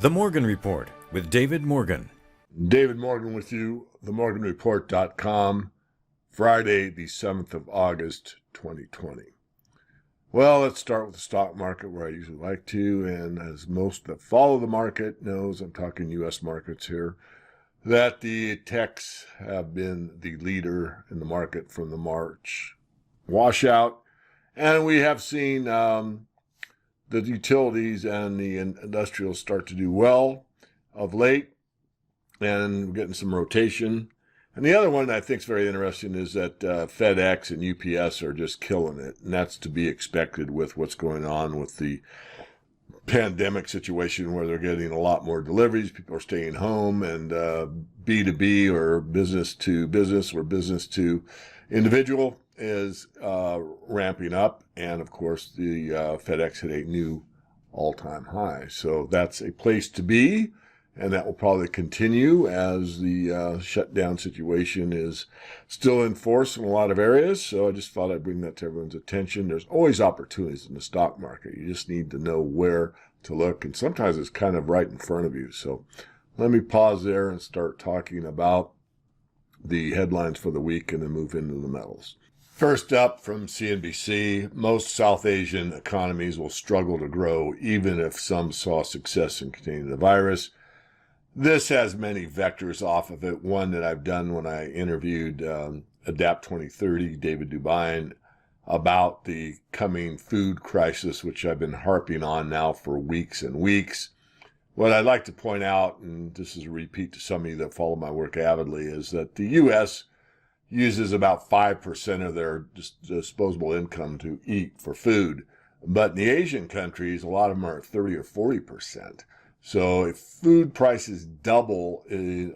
The Morgan Report with David Morgan. David Morgan with you, themorganreport.com, Friday, the 7th of August, 2020. Well, let's start with the stock market where I usually like to, and as most that follow the market knows, I'm talking U.S. markets here, that the techs have been the leader in the market from the March washout, and we have seen the utilities and the industrials start to do well of late, and we're getting some rotation. And the other one that I think is very interesting is that FedEx and UPS are just killing it, and that's to be expected with what's going on with the pandemic situation where they're getting a lot more deliveries, people are staying home, and B2B or business to business or business to individual is ramping up, and of course the FedEx hit a new all-time high. So that's a place to be, and that will probably continue as the shutdown situation is still in force in a lot of areas. So I just thought I'd bring that to everyone's attention. There's always opportunities in the stock market. You just need to know where to look, and sometimes it's kind of right in front of you. So let me pause there and start talking about the headlines for the week and then move into the metals. First up from CNBC, most South Asian economies will struggle to grow even if some saw success in containing the virus. This has many vectors off of it. One that I've done when I interviewed Adapt 2030, David Dubine, about the coming food crisis, which I've been harping on now for weeks and weeks. What I'd like to point out, and this is a repeat to some of you that follow my work avidly, is that the U.S. uses about 5% of their disposable income to eat for food. But in the Asian countries, a lot of them are at 30 or 40%. So if food prices double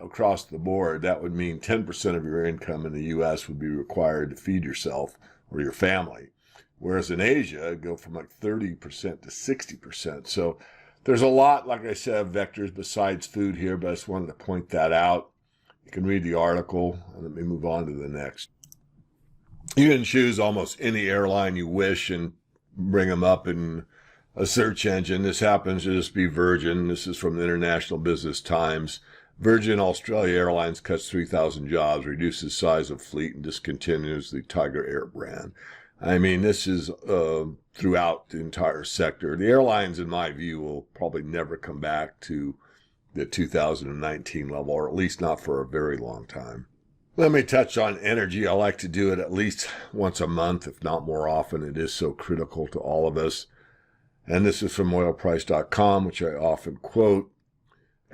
across the board, that would mean 10% of your income in the U.S. would be required to feed yourself or your family. Whereas in Asia, it'd go from like 30% to 60%. So there's a lot, like I said, of vectors besides food here, but I just wanted to point that out. You can read the article, and let me move on to the next. You can choose almost any airline you wish and bring them up in a search engine. This happens to just be Virgin. This is from the International Business Times. Virgin Australia Airlines cuts 3,000 jobs, reduces size of fleet, and discontinues the Tiger Air brand. I mean, this is throughout the entire sector. The airlines, in my view, will probably never come back to the 2019 level, or at least not for a very long time. Let me touch on energy. I like to do it at least once a month, if not more often. It is so critical to all of us. And this is from oilprice.com, which I often quote.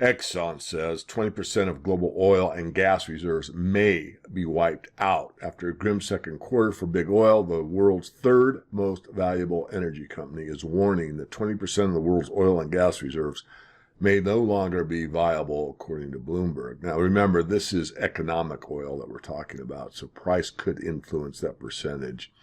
Exxon says 20% of global oil and gas reserves may be wiped out after a grim second quarter for big oil. The world's third most valuable energy company is warning that 20% of the world's oil and gas reserves may no longer be viable, according to Bloomberg. Now, remember, this is economic oil that we're talking about, so price could influence that percentage.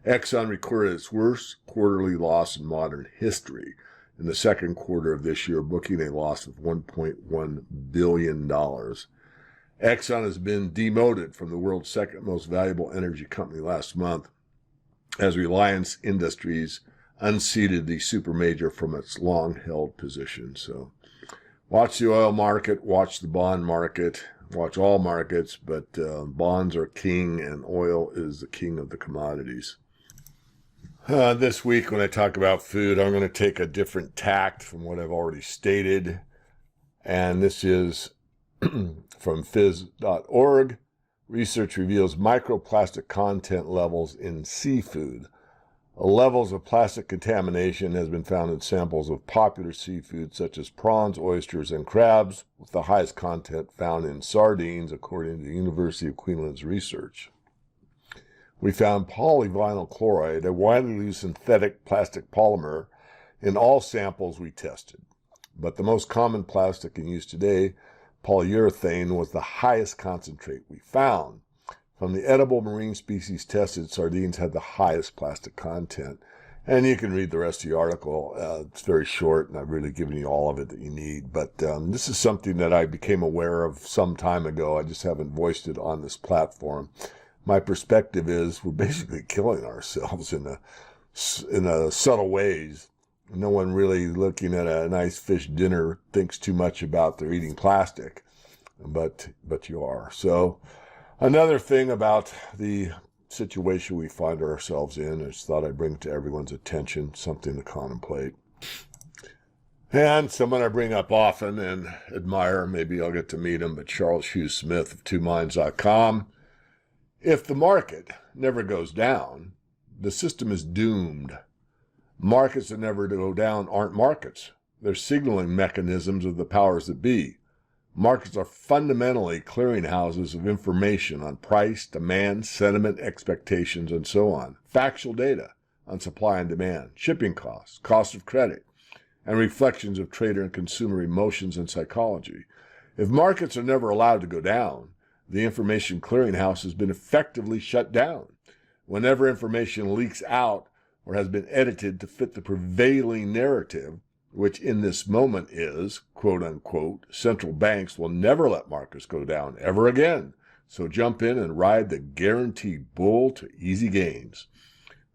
Exxon recorded its worst quarterly loss in modern history in the second quarter of this year, booking a loss of $1.1 billion. Exxon has been demoted from the world's second most valuable energy company last month as Reliance Industries unseated the supermajor from its long-held position. So watch the oil market, watch the bond market, watch all markets, but bonds are king and oil is the king of the commodities. This week when I talk about food, I'm going to take a different tact from what I've already stated. And this is from phys.org. Research reveals microplastic content levels in seafood. Levels of plastic contamination has been found in samples of popular seafood such as prawns, oysters, and crabs, with the highest content found in sardines, according to the University of Queensland's research. We found polyvinyl chloride, a widely used synthetic plastic polymer, in all samples we tested. But the most common plastic in use today, polyurethane, was the highest concentrate we found. From the edible marine species tested, sardines had the highest plastic content. And you can read the rest of the article. It's very short, and I've really given you all of it that you need. But this is something that I became aware of some time ago. I just haven't voiced it on this platform. My perspective is we're basically killing ourselves in a subtle ways No one really looking at a nice fish dinner thinks too much about their eating plastic, but you are. So another thing about the situation we find ourselves in is thought I'd bring to everyone's attention, something to contemplate. And someone I bring up often and admire, maybe I'll get to meet him, but Charles Hughes Smith of twominds.com. If the market never goes down, the system is doomed. Markets that never go down aren't markets. They're signaling mechanisms of the powers that be. Markets are fundamentally clearinghouses of information on price, demand, sentiment, expectations, and so on. Factual data on supply and demand, shipping costs, cost of credit, and reflections of trader and consumer emotions and psychology. If markets are never allowed to go down, the information clearinghouse has been effectively shut down. Whenever information leaks out or has been edited to fit the prevailing narrative, which in this moment is, quote unquote, central banks will never let markets go down ever again. So jump in and ride the guaranteed bull to easy gains.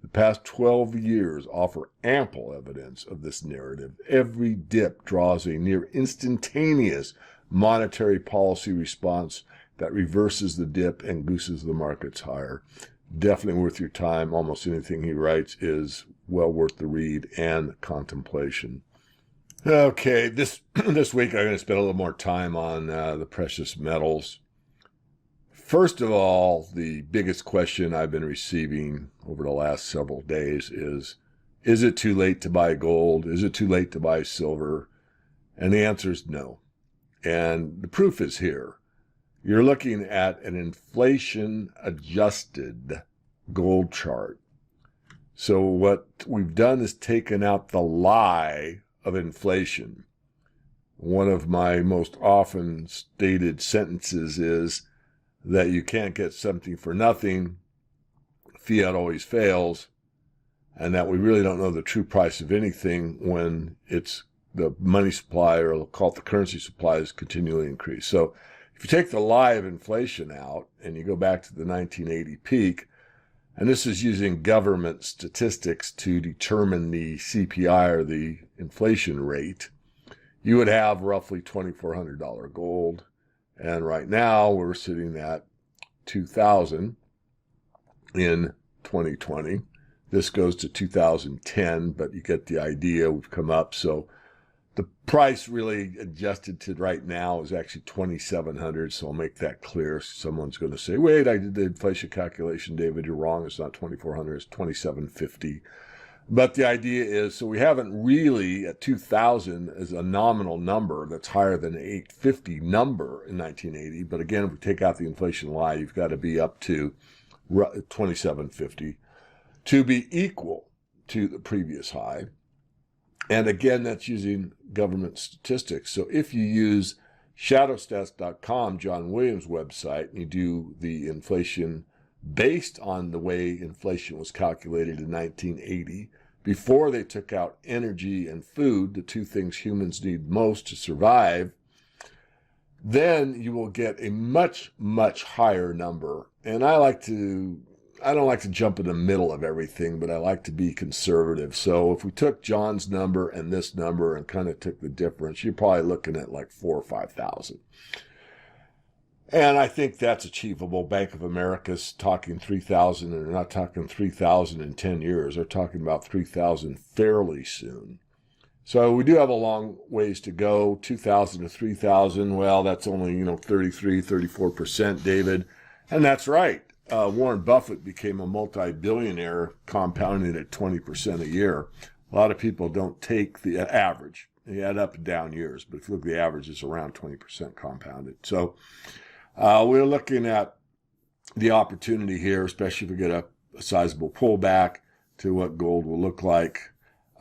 The past 12 years offer ample evidence of this narrative. Every dip draws a near instantaneous monetary policy response that reverses the dip and gooses the markets higher. Definitely worth your time. Almost anything he writes is well worth the read and contemplation. Okay, this week I'm going to spend a little more time on the precious metals. First of all, the biggest question I've been receiving over the last several days is it too late to buy gold? Is it too late to buy silver? And the answer is no. And the proof is here. You're looking at an inflation-adjusted gold chart. So what we've done is taken out the lie of inflation. One of my most often stated sentences is that you can't get something for nothing, fiat always fails, and that we really don't know the true price of anything when it's the money supply, or we'll call it the currency supply, is continually increased. So if you take the lie of inflation out and you go back to the 1980 peak, and this is using government statistics to determine the CPI, or the inflation rate, you would have roughly $2,400 gold. And right now we're sitting at $2,000 in 2020. This goes to 2010, but you get the idea. We've come up. So the price really adjusted to right now is actually 2,700. So I'll make that clear. Someone's going to say, wait, I did the inflation calculation, David. You're wrong. It's not 2,400. It's 2,750. But the idea is, so we haven't really, at 2,000 as a nominal number that's higher than the 850 number in 1980. But again, if we take out the inflation lie, you've got to be up to 2,750 to be equal to the previous high. And again, that's using government statistics. So if you use shadowstats.com, John Williams' website, and you do the inflation based on the way inflation was calculated in 1980, before they took out energy and food, the two things humans need most to survive, then you will get a much, much higher number. And I don't like to jump in the middle of everything, but I like to be conservative. So if we took John's number and this number and kind of took the difference, you're probably looking at like 4,000 or 5,000. And I think that's achievable. Bank of America's talking 3,000, and they're not talking 3,000 in 10 years. They're talking about 3,000 fairly soon. So we do have a long ways to go. 2,000 to 3,000, well, that's only, 33, 34%, David. And that's right. Warren Buffett became a multi-billionaire compounding at 20% a year. A lot of people don't take the average. They add up and down years, but if you look at the average, it's around 20% compounded. So we're looking at the opportunity here, especially if we get a sizable pullback, to what gold will look like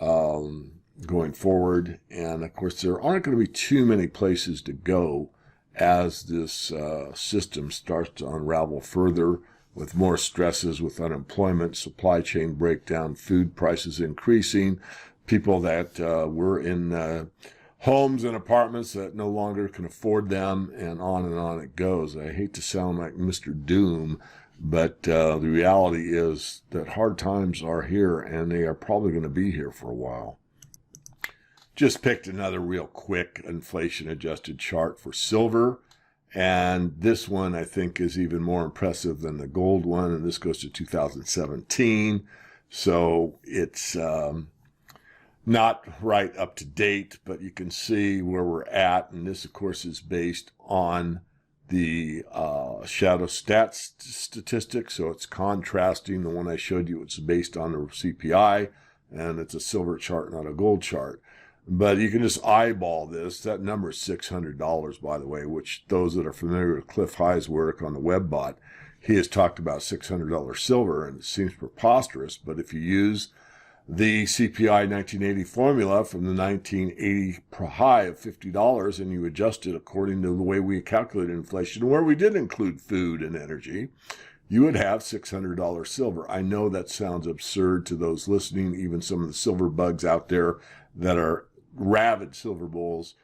going forward. And of course, there aren't going to be too many places to go as this system starts to unravel further, with more stresses with unemployment, supply chain breakdown, food prices increasing, people that were in homes and apartments that no longer can afford them, and on it goes. I hate to sound like Mr. Doom, but the reality is that hard times are here, and they are probably going to be here for a while. Just picked another real quick inflation-adjusted chart for silver. And this one, I think, is even more impressive than the gold one. And this goes to 2017. So it's not right up to date, but you can see where we're at. And this, of course, is based on the shadow stats statistics. So it's contrasting. The one I showed you, it's based on the CPI. And it's a silver chart, not a gold chart. But you can just eyeball this. That number is $600, by the way, which those that are familiar with Cliff High's work on the WebBot, he has talked about $600 silver, and it seems preposterous. But if you use the CPI 1980 formula from the 1980 high of $50 and you adjust it according to the way we calculated inflation, where we did include food and energy, you would have $600 silver. I know that sounds absurd to those listening, even some of the silver bugs out there that are rabid silver bulls,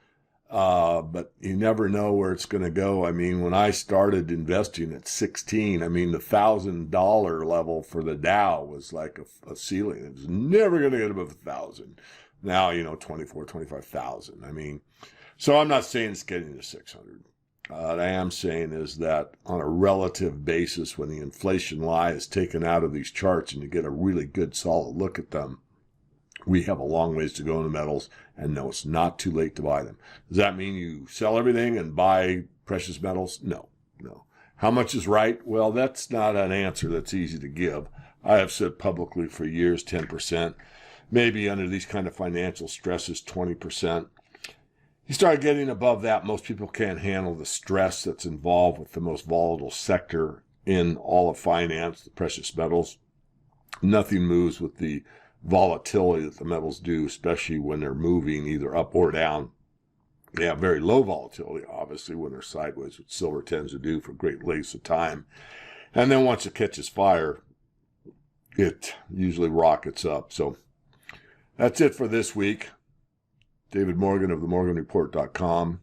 but you never know where it's going to go. I mean, when I started investing at 16, I mean, the $1,000 level for the Dow was like a ceiling. It was never going to get above 1,000. Now, 24, 25,000. I mean, so I'm not saying it's getting to 600. What I am saying is that on a relative basis, when the inflation lie is taken out of these charts and you get a really good solid look at them, we have a long ways to go in the metals, and no, it's not too late to buy them. Does that mean you sell everything and buy precious metals? No. How much is right? Well, that's not an answer that's easy to give. I have said publicly for years 10%, maybe under these kind of financial stresses 20%. You start getting above that, most people can't handle the stress that's involved with the most volatile sector in all of finance, the precious metals. Nothing moves with the volatility that the metals do, especially when they're moving either up or down. They have very low volatility, obviously, when they're sideways, which silver tends to do for great lengths of time. And then once it catches fire, it usually rockets up. So that's it for this week. David Morgan of themorganreport.com.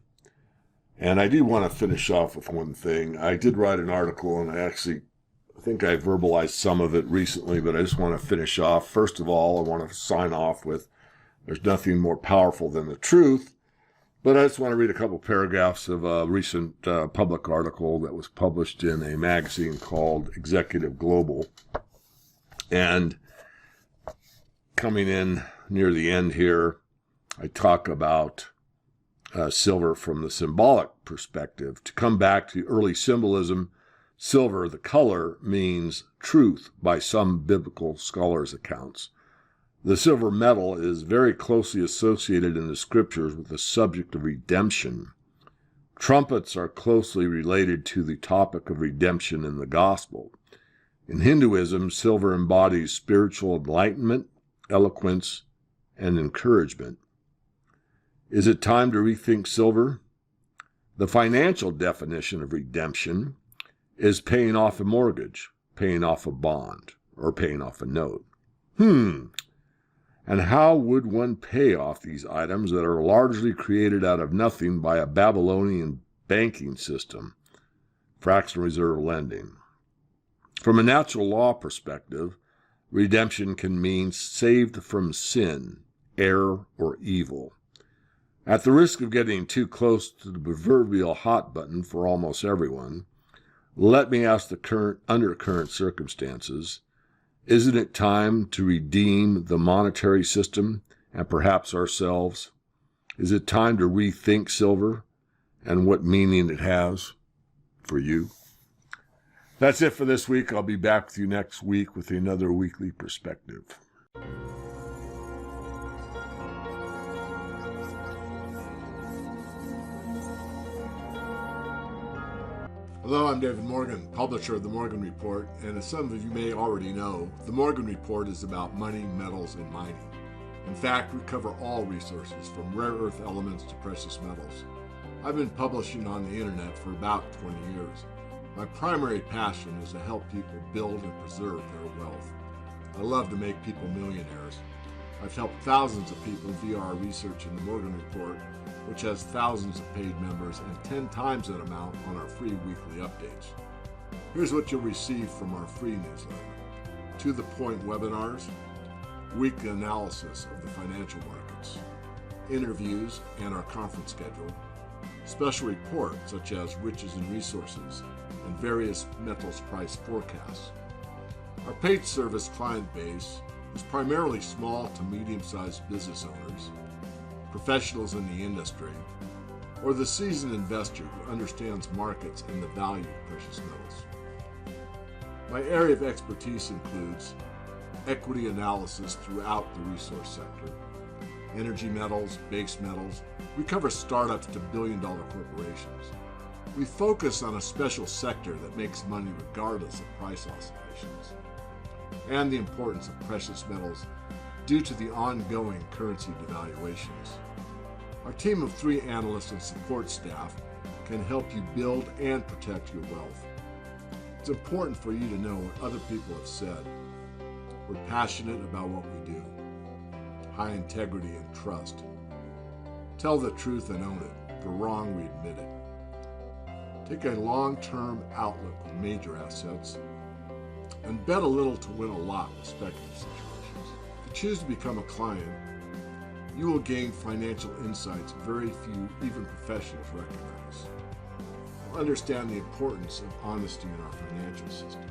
And I do want to finish off with one thing. I did write an article, and I think I verbalized some of it recently, but I just want to finish off. First of all, I want to sign off with there's nothing more powerful than the truth. But I just want to read a couple paragraphs of a recent public article that was published in a magazine called Executive Global. And coming in near the end here, I talk about silver from the symbolic perspective. To come back to early symbolism, silver, the color, means truth by some biblical scholars' accounts. The silver metal is very closely associated in the scriptures with the subject of redemption. Trumpets are closely related to the topic of redemption in the gospel. In Hinduism, silver embodies spiritual enlightenment, eloquence, and encouragement. Is it time to rethink silver? The financial definition of redemption is paying off a mortgage, paying off a bond, or paying off a note. And how would one pay off these items that are largely created out of nothing by a Babylonian banking system, fractional reserve lending? From a natural law perspective, redemption can mean saved from sin, error, or evil. At the risk of getting too close to the proverbial hot button for almost everyone, let me ask the under current circumstances, isn't it time to redeem the monetary system and perhaps ourselves? Is it time to rethink silver and what meaning it has for you? That's it for this week. I'll be back with you next week with another weekly perspective. Hello, I'm David Morgan, publisher of The Morgan Report, and as some of you may already know, The Morgan Report is about money, metals, and mining. In fact, we cover all resources from rare earth elements to precious metals. I've been publishing on the internet for about 20 years. My primary passion is to help people build and preserve their wealth. I love to make people millionaires. I've helped thousands of people via our research in The Morgan Report, which has thousands of paid members and 10 times that amount on our free weekly updates. Here's what you'll receive from our free newsletter. To the point webinars, weekly analysis of the financial markets, interviews and our conference schedule, special reports such as riches and resources, and various metals price forecasts. Our paid service client base is primarily small to medium-sized business owners, professionals in the industry, or the seasoned investor who understands markets and the value of precious metals. My area of expertise includes equity analysis throughout the resource sector, energy metals, base metals. We cover startups to billion-dollar corporations. We focus on a special sector that makes money regardless of price oscillations, and the importance of precious metals due to the ongoing currency devaluations. Our team of 3 analysts and support staff can help you build and protect your wealth. It's important for you to know what other people have said. We're passionate about what we do. High integrity and trust. Tell the truth and own it. If we're wrong, we admit it. Take a long-term outlook with major assets and bet a little to win a lot with speculative situations. If you choose to become a client, you will gain financial insights very few, even professionals, recognize. You'll understand the importance of honesty in our financial system.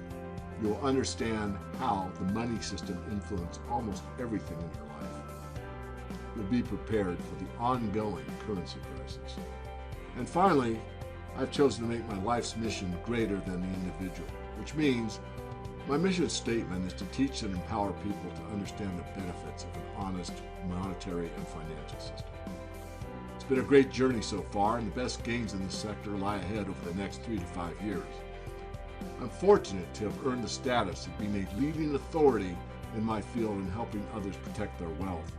You'll understand how the money system influences almost everything in your life. You'll be prepared for the ongoing currency crisis. And finally, I've chosen to make my life's mission greater than the individual, which means my mission statement is to teach and empower people to understand the benefits of an honest monetary and financial system. It's been a great journey so far, and the best gains in this sector lie ahead over the next 3 to 5 years. I'm fortunate to have earned the status of being a leading authority in my field in helping others protect their wealth.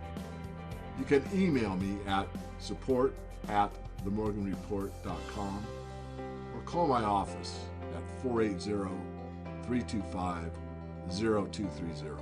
You can email me at support@themorganreport.com or call my office at 480-325-0230.